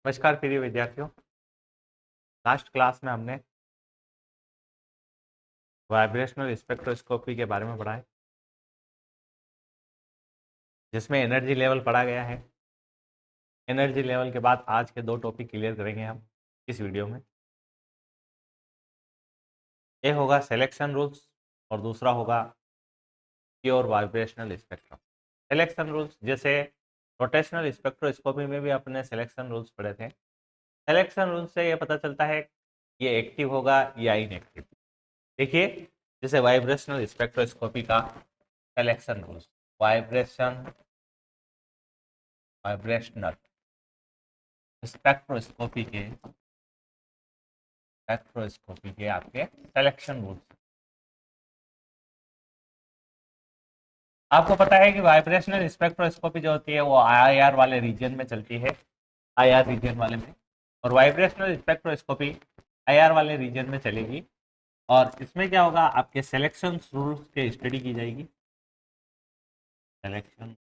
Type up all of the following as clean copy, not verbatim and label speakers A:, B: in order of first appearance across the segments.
A: नमस्कार प्रिय विद्यार्थियों। लास्ट क्लास में हमने वाइब्रेशनल स्पेक्ट्रोस्कोपी के बारे में पढ़ा है, जिसमें एनर्जी लेवल पढ़ा गया है। एनर्जी लेवल के बाद आज के दो टॉपिक क्लियर करेंगे हम इस वीडियो में। एक होगा सिलेक्शन रूल्स और दूसरा होगा pure vibrational spectrum. Selection rules जैसे रोटेशनल स्पेक्ट्रोस्कोपी में भी अपने सिलेक्शन रूल्स पढ़े थे। सिलेक्शन रूल्स से ये पता चलता है ये एक्टिव होगा या इनएक्टिव। देखिए, जैसे वाइब्रेशनल स्पेक्ट्रोस्कोपी का सिलेक्शन रूल्स, वाइब्रेशनल स्पेक्ट्रोस्कोपी के आपके सिलेक्शन रूल्स। आपको पता है कि वाइब्रेशनल स्पेक्ट्रोस्कोपी जो होती है वो आईआर वाले रीजन में चलती है, आईआर रीजन वाले में, और वाइब्रेशनल स्पेक्ट्रोस्कोपी आईआर वाले रीजन में चलेगी। और इसमें क्या होगा, आपके सिलेक्शन रूल्स की स्टडी की जाएगी। सिलेक्शन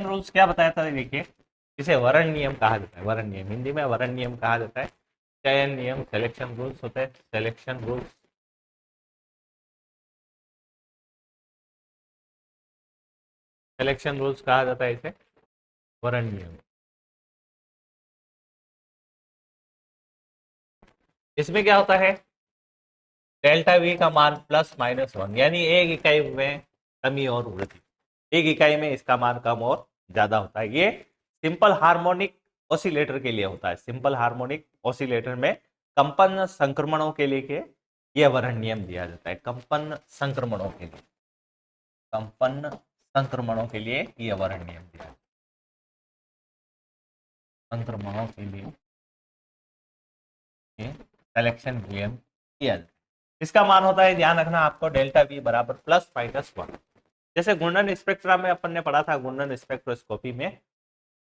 A: रूल्स क्या बताया था, देखिए, इसे वरण नियम कहा जाता है। वरण नियम हिंदी में वरण नियम कहा जाता है। चयन नियम सिलेक्शन रूल्स होते हैं। सिलेक्शन रूल्स कहा जाता है इसे वरण नियम। इसमें क्या होता है, डेल्टा वी का मान ±1, यानी एक इकाई में कमी और वृद्धि, एक इकाई में इसका मान कम और ज्यादा होता है। ये सिंपल हार्मोनिक ऑसिलेटर के लिए होता है। सिंपल हार्मोनिक ऑसिलेटर में कंपन संक्रमणों के लिए यह वरण नियम दिया जाता है। कंपन संक्रमणों के लिए यह वरण नियम दिया जाता है। संक्रमणों के लिए सिलेक्शन नियम किया जाता है। इसका मान होता है, ध्यान रखना आपको, डेल्टा वी बराबर ±1। जैसे घूर्णन स्पेक्ट्रा में अपन ने पढ़ा था, घूर्णन स्पेक्ट्रोस्कोपी में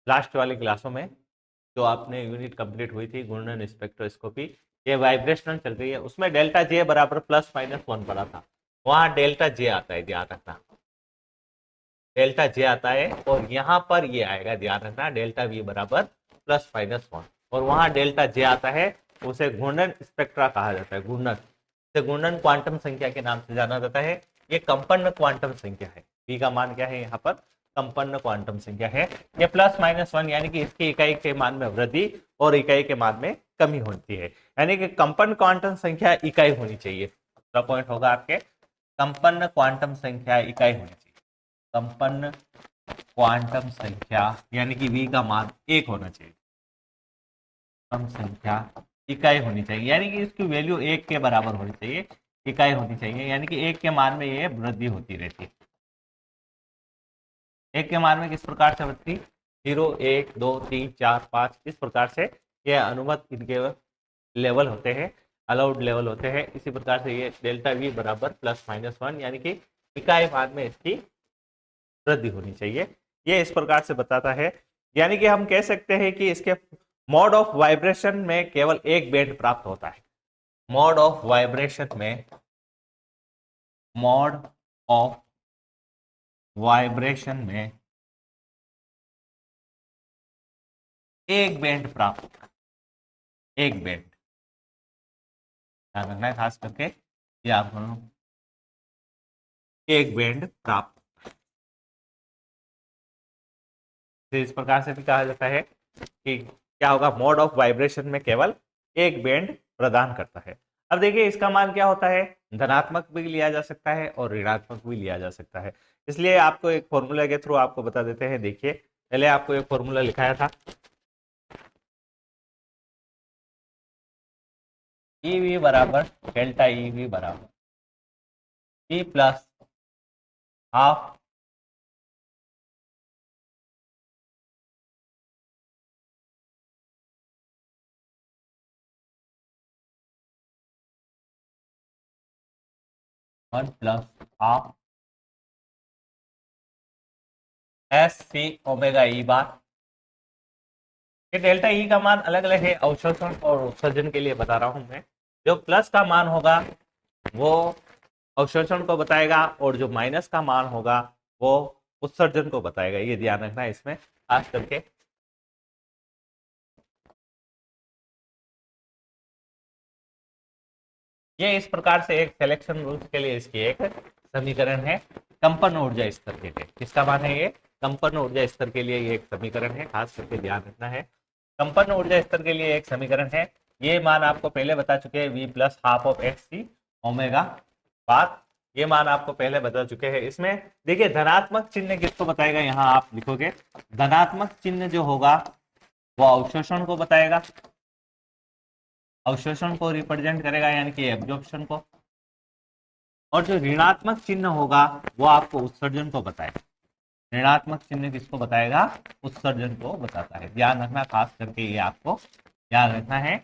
A: लास्ट वाली क्लासों में जो आपने यूनिट कंप्लीट हुई थी, घूर्णन स्पेक्ट्रोस्कोपी, ये वाइब्रेशनल चल रही है, उसमें डेल्टा जे बराबर ±1 पढ़ा था। वहां डेल्टा जे आता है, ध्यान रखना, डेल्टा जे आता है, और यहाँ पर ये आएगा, ध्यान रखना, डेल्टा वी बराबर ±1, और वहां डेल्टा जे आता है। उसे घूर्णन स्पेक्ट्रा कहा जाता है। घूर्णन से घूर्णन क्वांटम संख्या के नाम से जाना जाता है। ये कंपन क्वांटम संख्या है। वी का मान क्या है यहाँ पर, कंपन क्वांटम संख्या है। ये ±1 यानी कि इसकी इकाई के मान में वृद्धि और इकाई के मान में कमी होती है, यानी कि कंपन क्वांटम संख्या इकाई होनी चाहिए। दूसरा पॉइंट होगा आपके, कंपन क्वांटम संख्या इकाई होनी चाहिए। कंपन क्वांटम संख्या यानी कि वी का मान 1 होना चाहिए। क्वांटम संख्या इकाई होनी चाहिए, यानी कि इसकी वैल्यू 1 के बराबर होनी चाहिए, इकाई होनी चाहिए, यानी कि 1 के मान में ये वृद्धि होती रहती है। 1 के मान में किस प्रकार से वृद्धि, 0, 1, 2, 3, 4, 5, इस प्रकार से यह अनुमत इनके लेवल होते हैं, अलाउड लेवल होते हैं। इसी प्रकार से ये डेल्टा वी बराबर ±1, यानी कि इकाई मान में इसकी वृद्धि होनी चाहिए। ये इस प्रकार से बताता है, यानी कि हम कह सकते हैं कि इसके मोड ऑफ वाइब्रेशन में केवल एक बैंड प्राप्त होता है। मोड ऑफ वाइब्रेशन में एक बैंड प्राप्त होता है, एक बैंड, ध्यान रखना है खास करके, ये आप एक बैंड प्राप्त। इस प्रकार से भी कहा जाता है कि क्या होगा, मोड ऑफ वाइब्रेशन में केवल एक बैंड प्रदान करता है। अब देखिए, इसका मान क्या होता है, धनात्मक भी लिया जा सकता है और ऋणात्मक भी लिया जा सकता है। इसलिए आपको एक फॉर्मूला के थ्रू आपको बता देते हैं। देखिए, पहले आपको एक फॉर्मूला लिखाया था, ईवी बराबर डेल्टा ईवी बराबर E plus half one plus half S C omega ई बार। ये डेल्टा ई का मान अलग अलग है, अवशोषण और उत्सर्जन के लिए बता रहा हूं मैं। जो प्लस का मान होगा वो अवशोषण को बताएगा, और जो माइनस का मान होगा वो उत्सर्जन को बताएगा, ये ध्यान रखना है इसमें खास करके। ये इस प्रकार से एक सिलेक्शन रूल्स के लिए इसकी एक समीकरण है कंपन ऊर्जा स्तर के लिए। किसका मान है ये? कंपन ऊर्जा स्तर के लिए ये एक समीकरण है, खास करके ध्यान रखना है। कंपन ऊर्जा स्तर के लिए एक समीकरण है, ये मान आपको पहले बता चुके हैं, v plus half of x c omega bar, ये मान आपको पहले बता चुके हैं। इसमें देखिए धनात्मक चिन्ह किसको बताएगा, यहाँ आप लिखोगे धनात्मक चिन्ह जो होगा वो अवशोषण को बताएगा, अवशोषण को रिप्रेजेंट करेगा यानी कि एब्जॉर्प्शन को, और जो ऋणात्मक चिन्ह होगा वो आपको उत्सर्जन को बताएगा। ऋणात्मक चिन्ह किसको बताएगा? उत्सर्जन को बताता है, ध्यान रखना खास करके, ये आपको ध्यान रखना है।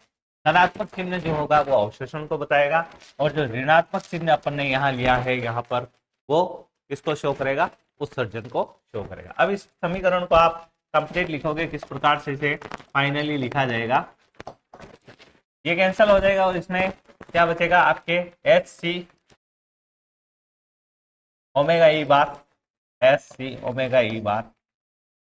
A: धनात्मक चिन्ह जो होगा वो अवशोषण को बताएगा, और जो ऋणात्मक चिन्ह अपन ने यहाँ लिया है यहाँ पर, वो किसको शो करेगा? उत्सर्जन को शो करेगा। अब इस समीकरण को आप कंप्लीट लिखोगे, किस प्रकार से इसे फाइनली लिखा जाएगा, ये कैंसिल हो जाएगा और इसमें क्या बचेगा आपके एच सी ओमेगा ई बार, एच सी ओमेगा ई बार,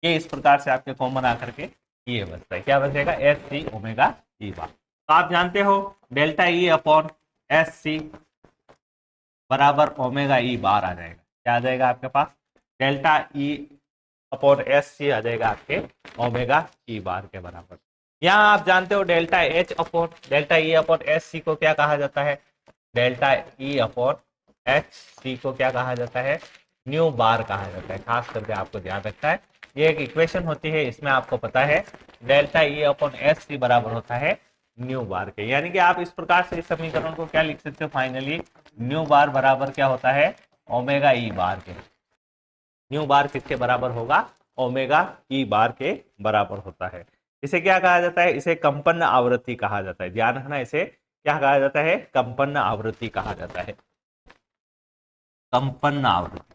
A: ये इस प्रकार से आपके कॉमन आकर के ये बचता है। क्या बचेगा? एच सी ओमेगा ई बार। तो आप जानते हो डेल्टा ई अपॉन एच सी बराबर ओमेगा ई बार आ जाएगा। क्या आ जाएगा आपके पास? डेल्टा ई अपॉन एच सी आ जाएगा आपके ओमेगा ई बार के बराबर। यहाँ आप जानते हो डेल्टा एच अपॉन डेल्टा ई अपॉन एच सी को क्या कहा जाता है? डेल्टा ई अपॉन एच सी को क्या कहा जाता है? न्यू बार कहा जाता है। खास करके आपको ध्यान रखना है, ये एक इक्वेशन होती है, इसमें आपको पता है डेल्टा ई अपॉन एच सी बराबर होता है न्यू बार के। यानी कि आप इस प्रकार से इस समीकरण को क्या लिख सकते हो फाइनली, न्यू बार बराबर क्या होता है? ओमेगा ई बार के। न्यू बार किसके बराबर होगा? ओमेगा ई बार के बराबर होता है। इसे क्या कहा जाता है? इसे कंपन आवृत्ति कहा जाता है। ध्यान रखना, इसे क्या कहा जाता है? कंपन आवृत्ति कहा जाता है, कंपन आवृत्ति,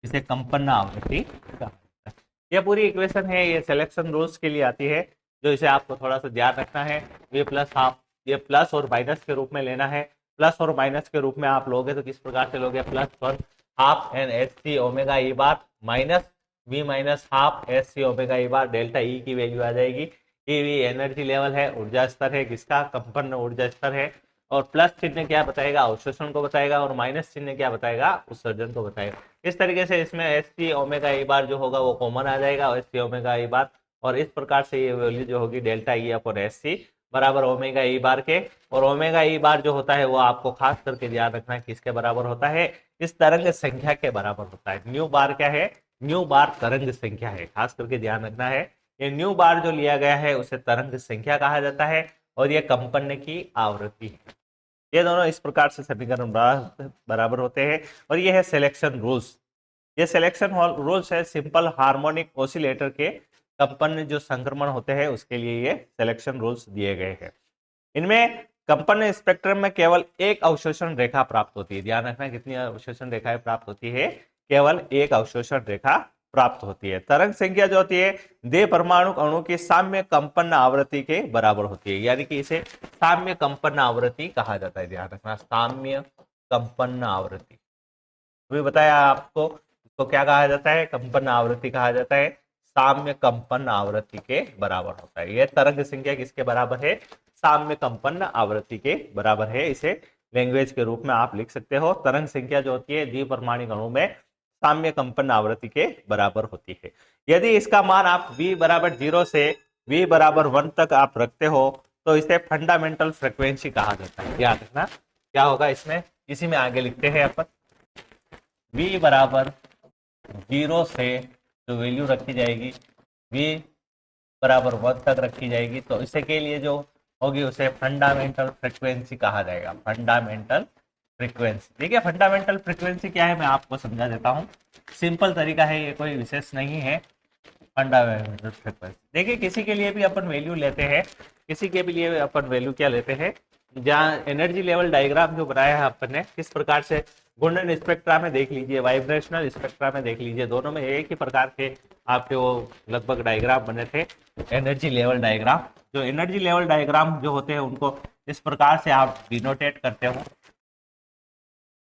A: इसे कंपन आवृत्ति कहा जाता है। ये पूरी इक्वेशन है, ये सिलेक्शन रूल्स के लिए आती है, जो इसे आपको थोड़ा सा ध्यान रखना है। ये प्लस हाफ, ये प्लस और माइनस के रूप में लेना है। प्लस और माइनस के रूप में आप लोगे तो किस प्रकार से लोगे? Plus one half n h c omega ई bar minus v minus half h c omega ई बार, डेल्टा ई की वैल्यू आ जाएगी। ई वी एनर्जी लेवल है, ऊर्जा स्तर है, किसका? कंपन ऊर्जा स्तर है। और प्लस चिन्ह क्या बताएगा? अवशोषण को बताएगा, और माइनस चिन्ह क्या बताएगा? उत्सर्जन को बताएगा। इस तरीके से इसमें एच सी ओमेगा ई बार जो होगा वो कॉमन आ जाएगा, एच सी ओमेगा ई बार, और इस प्रकार से ये वैल्यू जो होगी डेल्टा ई अपॉन एच सी बराबर ओमेगा ई बार के। और ओमेगा ई बार जो होता है वो आपको खास करके ध्यान रखना है किसके बराबर होता है? इस तरंग संख्या के बराबर होता है। न्यू बार क्या है? न्यू बार तरंग संख्या है, खास करके ध्यान रखना है। ये न्यू बार जो लिया गया है उसे तरंग संख्या कहा जाता है, और ये कंपन की आवृत्ति है। ये दोनों इस प्रकार से समीकरण बराबर होते हैं। और ये है सिलेक्शन रूल्स। ये सिलेक्शन रूल्स है सिंपल हार्मोनिक ऑसिलेटर के कंपन जो संक्रमण होते हैं उसके लिए ये सिलेक्शन रूल्स दिए गए हैं। इनमें कंपन स्पेक्ट्रम में केवल एक अवशोषण रेखा प्राप्त होती है। ध्यान रखना, कितनी अवशोषण रेखाएं प्राप्त होती है? केवल एक अवशोषण रेखा प्राप्त होती है। तरंग संख्या जो होती है दे परमाणु अणु की साम्य कंपन आवृत्ति के बराबर होती है, यानी कि इसे साम्य कंपन आवृत्ति कहा जाता है। ध्यान रखना, साम्य कंपन आवृत्ति, अभी बताया आपको इसको क्या कहा जाता है? कंपन आवृत्ति कहा जाता है। साम्य कंपन आवृत्ति के बराबर होता है। यह तरंग संख्या किसके बराबर है? साम्य कंपन आवृत्ति के बराबर है। इसे लैंग्वेज के रूप में आप लिख सकते हो। तरंग संख्या जो होती है द्विपरमाणिक अणु में साम्य कंपन आवृत्ति के बराबर होती है। यदि इसका मान आप v बराबर 0 से v बराबर 1 तक आप रखते हो तो इसे फंडामेंटल फ्रिक्वेंसी कहा जाता है। याद रखना क्या होगा इसमें, इसी में आगे लिखते हैं अपन, v बराबर 0 से जो वैल्यू रखी जाएगी v बराबर 1 तक रखी जाएगी, तो इसे के लिए जो होगी उसे फंडामेंटल फ्रिक्वेंसी कहा जाएगा। फंडामेंटल फ्रीक्वेंसी, ठीक है। फंडामेंटल फ्रीक्वेंसी क्या है मैं आपको समझा देता हूँ। सिंपल तरीका है, ये कोई विशेष नहीं है। फंडामेंटल फ्रीक्वेंसी देखिए, किसी के लिए भी अपन वैल्यू लेते हैं, किसी के भी लिए अपन वैल्यू क्या लेते हैं, जहाँ एनर्जी लेवल डायग्राम जो बनाया है अपन ने किस प्रकार से, घूर्णन स्पेक्ट्रा में देख लीजिए, वाइब्रेशनल स्पेक्ट्रा में देख लीजिए, दोनों में एक ही प्रकार के आपके वो लगभग डायग्राम बने थे, एनर्जी लेवल डायग्राम। जो एनर्जी लेवल डायग्राम जो होते हैं उनको इस प्रकार से आप डिनोटेट करते हो।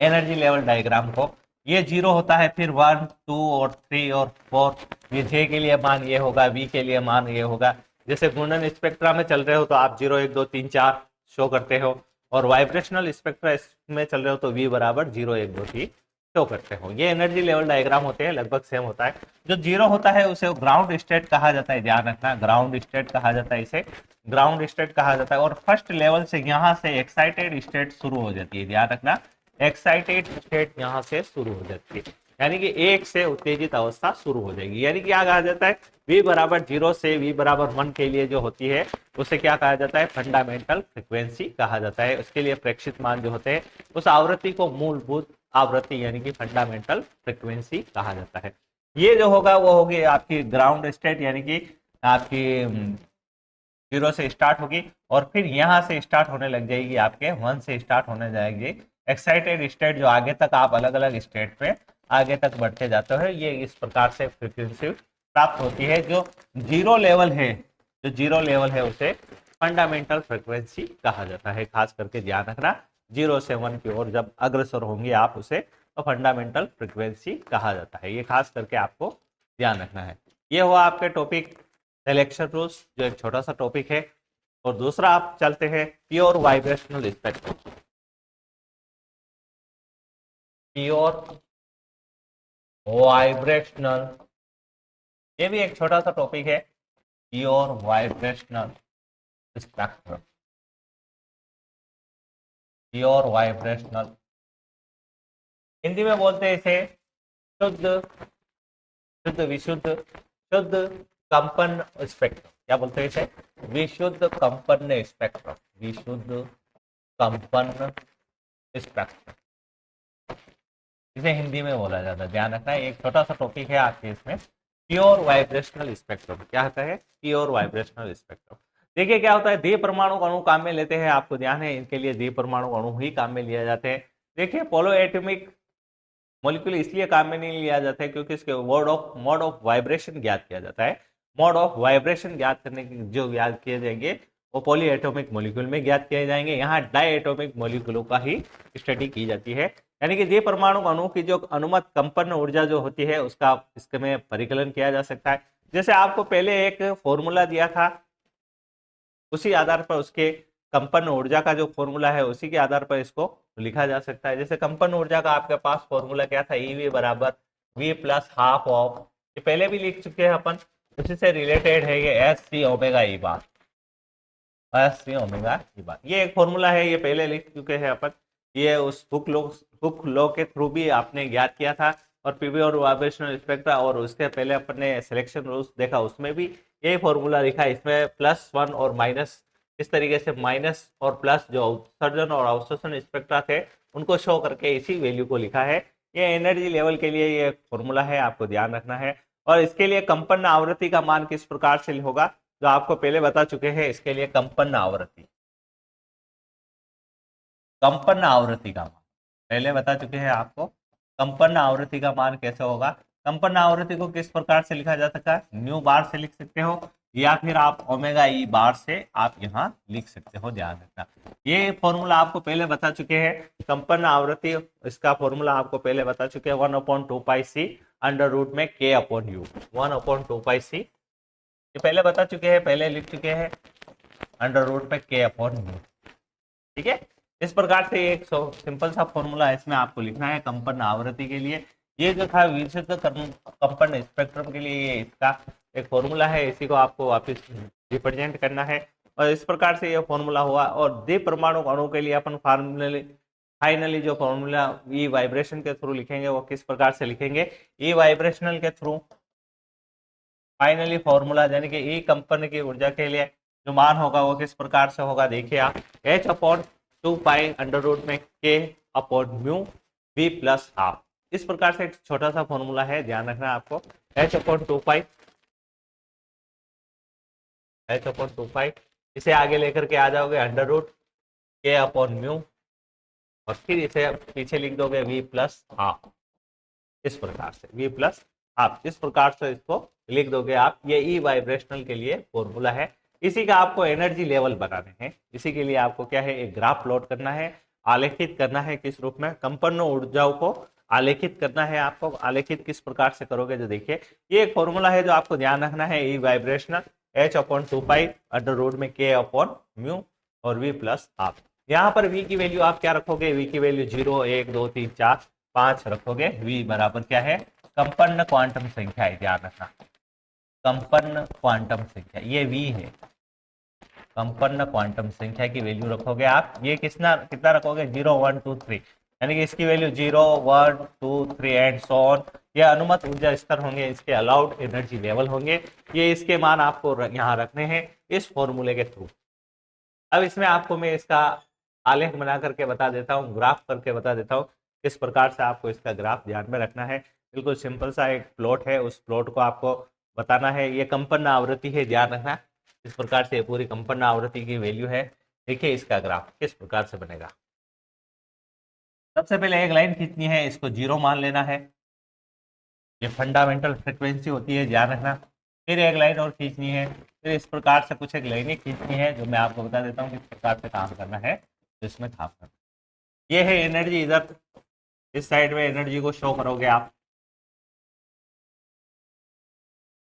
A: एनर्जी लेवल डायग्राम को। ये 0 होता है, फिर 1 2 और 3 और 4, ये जे के लिए मान ये होगा, वी के लिए मान ये होगा। जैसे घूर्णन स्पेक्ट्रा में चल रहे हो तो आप 0 1 2 3 4 शो करते हो, और वाइब्रेशनल स्पेक्ट्रा में चल रहे हो तो वी बराबर 0 1 2 3 शो करते हो। ये एनर्जी लेवल डायग्राम होते हैं, लगभग सेम होता है। जो 0 होता है उसे ग्राउंड स्टेट कहा जाता है, ध्यान रखना, ग्राउंड स्टेट कहा जाता है, इसे ग्राउंड स्टेट कहा जाता है। और फर्स्ट लेवल से यहाँ से एक्साइटेड स्टेट शुरू हो जाती है, ध्यान रखना, एक्साइटेड स्टेट यहाँ से शुरू हो जाती है, यानी कि 1 से उत्तेजित अवस्था शुरू हो जाएगी। यानी कि क्या कहा जाता है, v बराबर 0 से v बराबर 1 के लिए जो होती है उसे क्या कहा जाता है, फंडामेंटल फ्रीक्वेंसी कहा जाता है। उसके लिए प्रेक्षित मान जो होते हैं उस आवृत्ति को मूलभूत आवृत्ति यानी कि फंडामेंटल फ्रीक्वेंसी कहा जाता है। ये जो होगा वो होगी आपकी ग्राउंड स्टेट, यानी कि आपकी 0 से स्टार्ट होगी और फिर यहाँ से स्टार्ट होने लग जाएगी, आपके 1 से स्टार्ट होने जाएगी एक्साइटेड स्टेट, जो आगे तक आप अलग अलग स्टेट पे आगे तक बढ़ते जाते हो। ये इस प्रकार से फ्रीक्वेंसी प्राप्त होती है। जो जीरो लेवल है, जो जीरो लेवल है उसे फंडामेंटल फ्रीक्वेंसी कहा जाता है। खास करके ध्यान रखना, 0 से 1 की ओर जब अग्रसर होंगे आप उसे तो फंडामेंटल फ्रीक्वेंसी कहा जाता है। ये खास करके आपको ध्यान रखना है। ये हुआ आपके टॉपिक सिलेक्शन रूल्स, जो एक छोटा सा टॉपिक है। और दूसरा आप चलते हैं pure vibrational spectrum. Pure vibrational, ये भी एक छोटा सा टॉपिक है, pure vibrational spectrum. Pure vibrational, Hindi में बोलते हैं इसे शुद्ध, शुद्ध विशुद्ध, शुद्ध कंपन स्पेक्ट्रम। क्या बोलते हैं इसे, विशुद्ध कंपन स्पेक्ट्रम, विशुद्ध कंपन स्पेक्ट्रम, इसे हिंदी में बोला जाता है। ध्यान रखना, एक छोटा सा टॉपिक है आपके इसमें, प्योर वाइब्रेशनल स्पेक्ट्रम। क्या होता है, प्योर वाइब्रेशनल स्पेक्ट्रम। देखिए क्या होता है, द्वि परमाणु अणु काम में लेते हैं, आपको ध्यान है, इनके लिए द्वि परमाणु अणु ही काम में लिया जाते हैं। देखिए पोलो एटॉमिक मॉलिक्यूल इसलिए काम में नहीं लिया जाता है क्योंकि इसके मोड ऑफ वाइब्रेशन ज्ञात किया जाता है। मोड ऑफ वाइब्रेशन ज्ञात करने की जो ज्ञात किए जाएंगे वो पॉली एटॉमिक मॉलिक्यूल में ज्ञात किए जाएंगे। यहाँ डाई एटॉमिक मॉलिक्यूलों का ही स्टडी की जाती है। यानी कि द्वि परमाणु अणु की जो अनुमत कंपन ऊर्जा जो होती है उसका इसमें परिकलन किया जा सकता है। जैसे आपको पहले एक फॉर्मूला दिया था, उसी आधार पर उसके कंपन ऊर्जा का जो फॉर्मूला है उसी के आधार पर इसको लिखा जा सकता है। जैसे कंपन ऊर्जा का आपके पास फॉर्मूला क्या था, ईवी बराबर वी प्लस हाफ ऑफ, ये पहले भी लिख चुके हैं अपन, उसी से रिलेटेड है ये एस सी ओमेगा ई बार, एस सी ओमेगा ई बार, ये एक फॉर्मूला है, ये पहले लिख चुके हैं अपन। ये उस हुक लॉ के थ्रू भी आपने ज्ञात किया था, और पीवी और वाइब्रेशनल स्पेक्ट्रा, और उसके पहले अपन ने सिलेक्शन रूल्स देखा उसमें भी यही फॉर्मूला लिखा है। इसमें +1 और माइनस, इस तरीके से माइनस और प्लस जो उत्सर्जन और अवशोषण स्पेक्ट्रा थे उनको शो करके इसी वैल्यू को लिखा है। ये एनर्जी लेवल के लिए ये फॉर्मूला है, आपको ध्यान रखना है। और इसके लिए कंपन आवृत्ति का मान किस प्रकार से होगा, जो आपको पहले बता चुके हैं। इसके लिए कंपन आवृत्ति, कंपन आवृत्ति का मान पहले बता चुके हैं आपको। कंपन आवृत्ति का मान कैसे होगा, कंपन आवृत्ति को किस प्रकार से लिखा जा सकता है, न्यू बार से लिख सकते हो, या फिर आप ओमेगा ई बार से आप यहाँ लिख सकते हो, ध्यान रखना। ये फॉर्मूला आपको पहले बता चुके हैं, कंपन आवृत्ति, इसका फॉर्मूला आपको पहले बता चुके हैं, 1/2πc अंडर रूट में k अपॉन यू, 1/2πc, ये पहले बता चुके हैं, पहले लिख चुके हैं, अंडर रूट में k अपॉन यू। ठीक है, इस प्रकार से एक सिंपल सा फॉर्मूला इसमें आपको लिखना है कंपन आवृत्ति के लिए। ये जो था विशुद्ध कंपन स्पेक्ट्रम के लिए, ये इसका एक फॉर्मूला है, इसी को आपको वापस रिप्रेजेंट करना है। और इस प्रकार से ये फॉर्मूला हुआ। और द्वि परमाणु अणु के लिए अपन फाइनली जो फॉर्मूला ई वाइब्रेशन के थ्रू लिखेंगे वो किस प्रकार से लिखेंगे, ई वाइब्रेशनल के थ्रू फाइनली फॉर्मूला, यानी कि ई कंपन की ऊर्जा के लिए जो मान होगा वो किस प्रकार से होगा, देखिए आप, h/2π अंडर रूट में k upon mu v plus half. इस प्रकार से एक छोटा सा फॉर्मूला है, ध्यान रखना आपको, h/2π, इसे आगे लेकर के आ जाओगे under root k upon mu, और फिर इसे पीछे लिख दोगे v प्लस हाफ। इस प्रकार से v प्लस हाफ, इस प्रकार से इसको लिख दोगे आप। ये ई वाइब्रेशनल के लिए फॉर्मूला है। इसी का आपको एनर्जी लेवल बनाने हैं, इसी के लिए आपको क्या है, एक ग्राफ प्लॉट करना है। आलेखित करना है किस रूप में, कंपन ऊर्जाओं को आलेखित करना है आपको। आलेखित किस प्रकार से करोगे, जो देखिए ये एक फॉर्मूला है जो आपको ध्यान रखना है, E vibrational h upon 2 pi under root में k अपॉन म्यू और v प्लस हाफ। यहाँ पर v की वैल्यू आप क्या रखोगे, v की वैल्यू 0 1 2 3 4 5 रखोगे। v बराबर क्या है, कंपन क्वांटम संख्या है, ध्यान रखना कंपन क्वांटम संख्या ये v है। कंपन क्वांटम संख्या की वैल्यू रखोगे आप, ये कितना कितना रखोगे 0 1 2 3, यानी कि इसकी वैल्यू 0 1 2 3 एंड सो ऑन। ये अनुमत ऊर्जा स्तर होंगे, इसके अलाउड एनर्जी लेवल होंगे, ये इसके मान आपको यहाँ रखने हैं इस फॉर्मूले के थ्रू। अब इसमें आपको मैं इसका आलेख बना करके बता देता हूँ, ग्राफ करके बता देता हूँ किस प्रकार से आपको इसका ग्राफ ध्यान में रखना है। बिल्कुल सिंपल सा एक प्लॉट है, उस प्लॉट को आपको बताना है। ये कंपन आवृत्ति है, ध्यान रखना इस प्रकार से पूरी कंपन आवृत्ति की वैल्यू है। देखिए इसका ग्राफ किस प्रकार से बनेगा। सबसे पहले एक लाइन खींचनी है, इसको 0 मान लेना है, ये फंडामेंटल फ्रिक्वेंसी होती है, ध्यान रखना। फिर एक लाइन और खींचनी है, फिर इस प्रकार से कुछ एक लाइनें खींचनी है, जो मैं आपको बता देता हूँ किस प्रकार से काम करना है, तो इसमें काम करना। ये है एनर्जी, इधर इस साइड में एनर्जी को शो करोगे आप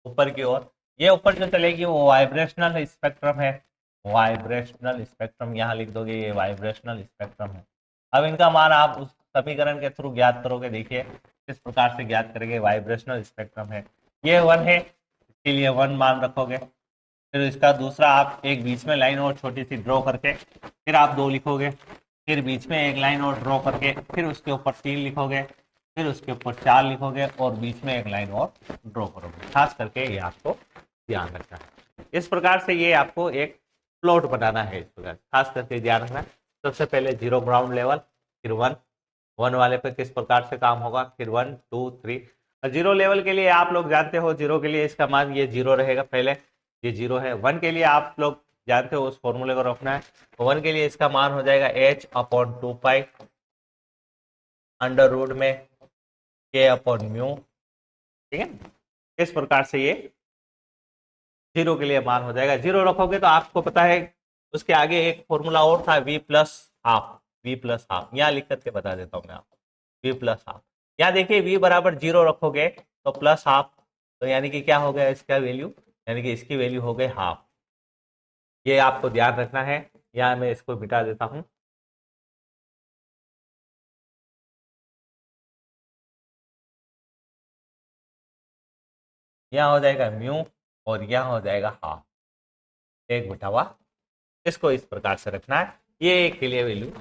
A: ऊपर की ओर। ये ऊपर जो चलेगी वो वाइब्रेशनल स्पेक्ट्रम है, वाइब्रेशनल स्पेक्ट्रम यहाँ लिख दोगे, ये वाइब्रेशनल स्पेक्ट्रम है। अब इनका मान आप उस समीकरण के थ्रू ज्ञात करोगे। देखिए किस प्रकार से ज्ञात करेंगे, वाइब्रेशनल स्पेक्ट्रम है, ये 1 है, इसके लिए 1 मान रखोगे। फिर इसका दूसरा आप एक बीच में लाइन और छोटी सी ड्रॉ करके फिर आप 2 लिखोगे, फिर बीच में एक लाइन और ड्रॉ करके फिर उसके ऊपर 3 लिखोगे, फिर उसके ऊपर 4 लिखोगे और बीच में एक लाइन और ड्रॉ करोगे। खास करके ये आपको ध्यान रखना है। इस प्रकार से ये आपको एक प्लॉट बनाना है, इस प्रकार खास करके ध्यान रखना। सबसे पहले 0 ग्राउंड लेवल, फिर 1 वाले पे किस प्रकार से काम होगा, फिर 1 2 3। 0 लेवल के लिए आप लोग जानते हो, 0 के लिए इसका मान ये 0 रहेगा, पहले ये 0 है। 1 के लिए आप लोग जानते हो, उस फॉर्मूले को रखना है। 1 के लिए इसका मान हो जाएगा h upon 2 pi under root में k अपॉन म्यू, ठीक है। इस प्रकार से ये 0 के लिए मान हो जाएगा। 0 रखोगे तो आपको पता है उसके आगे एक फॉर्मूला और था, v plus half, v plus half यहाँ लिख करके बता देता हूँ मैं आपको, v प्लस हाफ। यहाँ देखिए v बराबर 0 रखोगे तो प्लस हाफ, तो यानी कि क्या हो गया इसका वैल्यू, यानी कि इसकी वैल्यू हो गई हाफ। ये आपको ध्यान रखना है। यहाँ मैं इसको मिटा देता हूँ। यहाँ हो जाएगा म्यू और यहाँ हो जाएगा हाफ, 1/, इसको इस प्रकार से रखना है। ये एक के लिए वैल्यू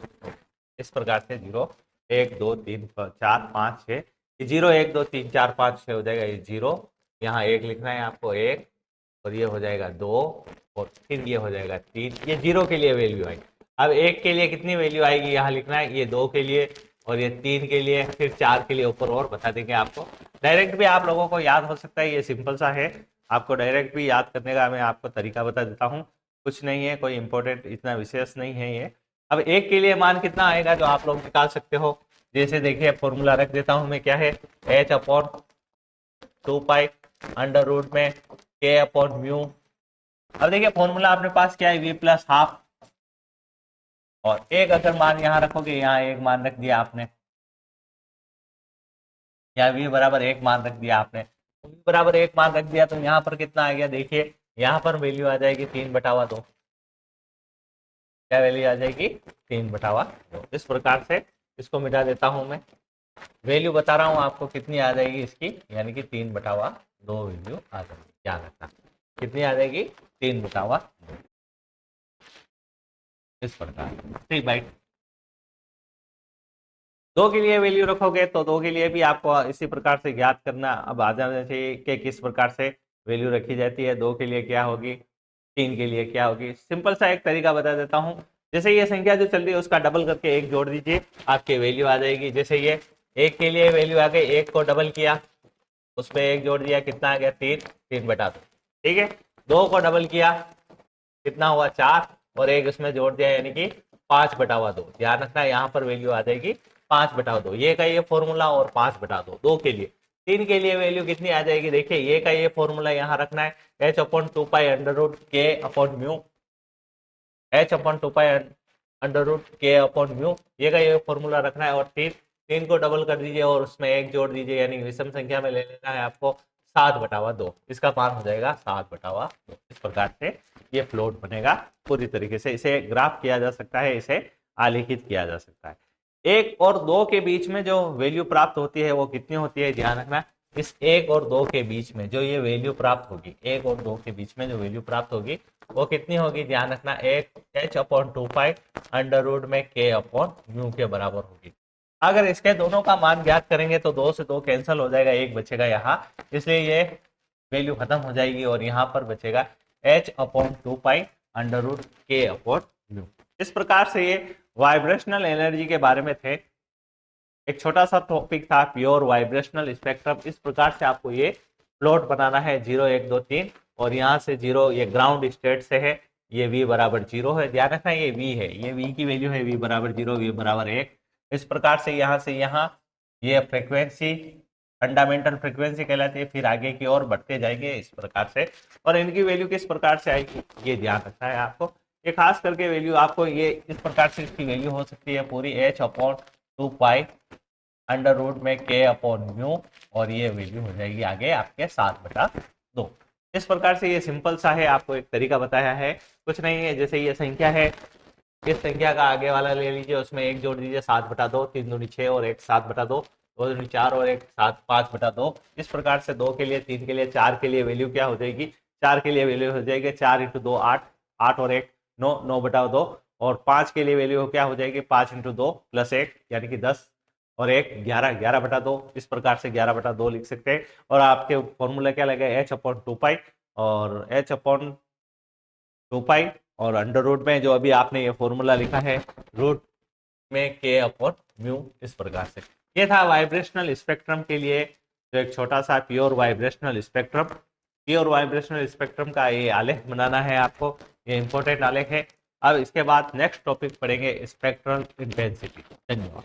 A: इस प्रकार से 0 1 2 3 4 5 6, 0 1 2 3 4 5 6 हो जाएगा, ये 0 यहाँ 1 लिखना है आपको, 1 और ये हो जाएगा 2 और फिर ये हो जाएगा 3। ये 0 के लिए वैल्यू आएगी। अब 1 के लिए कितनी वैल्यू आएगी यहाँ लिखना है, ये 2 के लिए और ये 3 के लिए, फिर 4 के लिए ऊपर और बता देंगे आपको। डायरेक्ट भी आप लोगों को याद हो सकता है, ये सिंपल सा है, आपको डायरेक्ट भी याद करने का मैं आपको तरीका बता देता हूँ। कुछ नहीं है, कोई इंपॉर्टेंट इतना विशेष नहीं है ये। अब 1 के लिए मान कितना आएगा जो आप लोग निकाल सकते हो, जैसे देखिए फॉर्मूला रख देता हूँ मैं, क्या है h upon 2 pi under root में k अपॉन म्यू। अब देखिए फॉर्मूला अपने पास क्या है, v प्लस हाफ, और एक अगर मान यहाँ रखोगे, यहाँ एक मान रख दिया आपने, यहाँ v बराबर 1 मान रख दिया आपने, v बराबर 1 मान रख दिया, तो यहाँ पर कितना आ गया, देखिए यहाँ पर वैल्यू आ जाएगी 3/2। क्या वैल्यू आ जाएगी, 3/2। इस प्रकार से इसको मिटा देता हूं मैं, वैल्यू बता रहा हूं आपको कितनी आ जाएगी इसकी, यानी कि 3/2 वैल्यू आ जाएगी। ध्यान रखना कितनी आ जाएगी, 3/2। इस प्रकार 3/2 के लिए वैल्यू रखोगे तो 2 के लिए भी आपको इसी प्रकार से ज्ञात करना अब आ जाना चाहिए कि किस प्रकार से वैल्यू रखी जाती है। 2 के लिए क्या होगी, 3 के लिए क्या होगी। सिंपल सा एक तरीका बता देता हूँ, जैसे ये संख्या जो चल रही है उसका डबल करके 1 जोड़ दीजिए, आपकी वैल्यू आ जाएगी। जैसे ये 1 के लिए वैल्यू आ गई, 1 को डबल किया, उस पर 1 जोड़ दिया, कितना आ गया 3, 3/2, ठीक है। 2 को डबल किया, कितना हुआ 4, और 1 उसमें जोड़ दिया, यानी कि 5/2। ध्यान रखना यहाँ पर वैल्यू आ जाएगी 5/2, ये का ये फॉर्मूला, और 5/2 2 के लिए। 3 के लिए वैल्यू कितनी आ जाएगी, देखिए ये का ये फॉर्मूला यहाँ रखना है, h upon 2 pi under root k upon mu, h upon 2 pi under root k upon mu, ये का ये फॉर्मूला रखना है। और तीन को डबल कर दीजिए और उसमें एक जोड़ दीजिए, यानी विषम संख्या में ले लेना है आपको 7/2, इसका मान हो जाएगा 7/2। इस प्रकार से ये फ्लोट बनेगा पूरी तरीके से। इसे ग्राफ किया जा सकता है, इसे आलेखित किया जा सकता है। 1 और 2 के बीच में जो वैल्यू प्राप्त होती है वो कितनी होती है, ध्यान रखना। इस 1 और 2 के बीच में जो ये वैल्यू प्राप्त होगी, 1 और 2 के बीच में जो वैल्यू प्राप्त होगी वो कितनी होगी, ध्यान रखना, एक h/2π अंडर रूट में k अपॉन म्यू के बराबर होगी। अगर इसके दोनों का मान ज्ञात करेंगे तो 2 से 2 कैंसिल हो जाएगा, एक बचेगा यहाँ, इसलिए ये वैल्यू खत्म हो जाएगी और यहाँ पर बचेगा h/2π under root k upon mu. इस प्रकार से ये वाइब्रेशनल एनर्जी के बारे में थे। एक छोटा सा टॉपिक था प्योर वाइब्रेशनल स्पेक्ट्रम। इस प्रकार से आपको ये प्लॉट बनाना है 0 1 2 3, और यहाँ से 0 ये ग्राउंड स्टेट से है, ये v बराबर 0 है, ध्यान रखना ये v है, ये v की वैल्यू है, v बराबर 0, v बराबर 1। इस प्रकार से यहाँ ये फ्रिक्वेंसी फंडामेंटल फ्रिक्वेंसी कहलाती है, फिर आगे की ओर बढ़ते जाएंगे इस प्रकार से। और इनकी वैल्यू किस प्रकार से आएगी ये ध्यान रखना है आपको। ये खास करके वैल्यू आपको ये इस प्रकार से इसकी वैल्यू हो सकती है पूरी h/2π अंडर रूट में k अपॉन म्यू, और ये वैल्यू हो जाएगी आगे आपके 7/2। इस प्रकार से ये सिंपल सा है, आपको एक तरीका बताया है, कुछ नहीं है। जैसे ये संख्या है, इस संख्या का आगे वाला ले लीजिए, उसमें एक जोड़ दीजिए 7/2, 3 दूनी 6 और 1 7/2, 2 दूनी 4 और 1 7 5/2। इस प्रकार से 2 के लिए, 3 के लिए, 4 के लिए वैल्यू क्या हो जाएगी, 4 के लिए वैल्यू हो जाएगी 4 × 2 8, 8 और 1 9, 9/2। और 5 के लिए वैल्यू क्या हो जाएगी 5 × 2 + 1 यानी कि 10 और 1 11, 11/2। इस प्रकार से 11/2 लिख सकते हैं। और आपके फॉर्मूला क्या लगेगा h/2π, और h/2π और अंडर रूट में जो अभी आपने ये फॉर्मूला लिखा है रूट में k अपॉन म्यू। इस प्रकार से ये था वाइब्रेशनल स्पेक्ट्रम के लिए जो एक छोटा सा प्योर वाइब्रेशनल स्पेक्ट्रम का ये आलेख बनाना है आपको, ये इंपॉर्टेंट आलेख है। अब इसके बाद नेक्स्ट टॉपिक पढ़ेंगे स्पेक्ट्रल इंटेंसिटी। धन्यवाद।